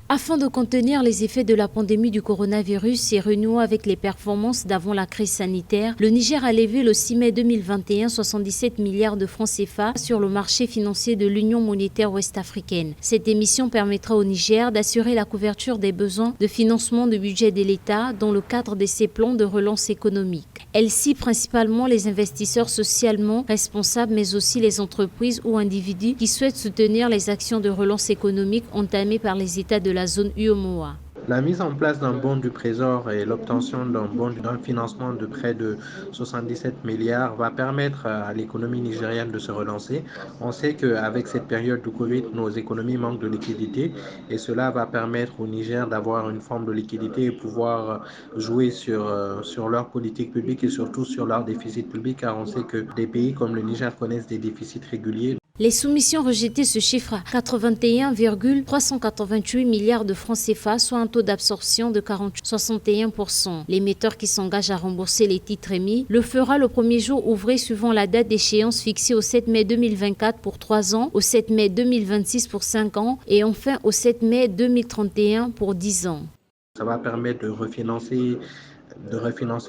Afin de contenir les effets de la pandémie du coronavirus et renouer avec les performances d'avant la crise sanitaire, le Niger a levé le 6 mai 2021 77 milliards de francs CFA sur le marché financier de l'Union monétaire ouest-africaine. Cette émission permettra au Niger d'assurer la couverture des besoins de financement du budget de l'État dans le cadre de ses plans de relance économique. Elle cible principalement les investisseurs socialement responsables, mais aussi les entreprises ou individus qui souhaitent soutenir les actions de relance économique entamées par les États de la zone UEMOA. La mise en place d'un bon du Trésor et l'obtention d'un financement de près de 77 milliards va permettre à l'économie nigérienne de se relancer. On sait qu'avec cette période de Covid, nos économies manquent de liquidité et cela va permettre au Niger d'avoir une forme de liquidité et pouvoir jouer sur leur politique publique et surtout sur leur déficit public, car on sait que des pays comme le Niger connaissent des déficits réguliers. Les soumissions rejetées se chiffrent à 81,388 milliards de francs CFA, soit un taux d'absorption de 61%. L'émetteur qui s'engage à rembourser les titres émis le fera le premier jour ouvré suivant la date d'échéance fixée au 7 mai 2024 pour 3 ans, au 7 mai 2026 pour 5 ans et enfin au 7 mai 2031 pour 10 ans. Ça va permettre de refinancer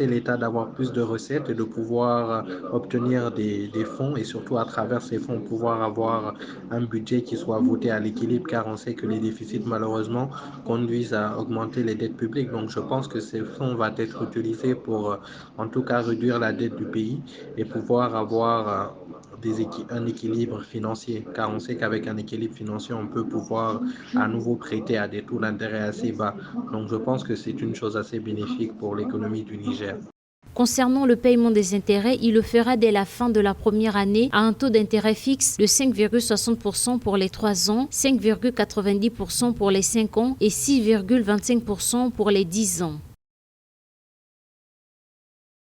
l'État, d'avoir plus de recettes et de pouvoir obtenir des fonds et surtout à travers ces fonds pouvoir avoir un budget qui soit voté à l'équilibre, car on sait que les déficits malheureusement conduisent à augmenter les dettes publiques. Donc je pense que ces fonds vont être utilisés pour en tout cas réduire la dette du pays et pouvoir avoir un équilibre financier, car on sait qu'avec un équilibre financier, on peut pouvoir à nouveau prêter à des taux d'intérêt assez bas. Donc je pense que c'est une chose assez bénéfique pour l'économie du Niger. Concernant le paiement des intérêts, il le fera dès la fin de la première année à un taux d'intérêt fixe de 5,60% pour les 3 ans, 5,90% pour les 5 ans et 6,25% pour les 10 ans.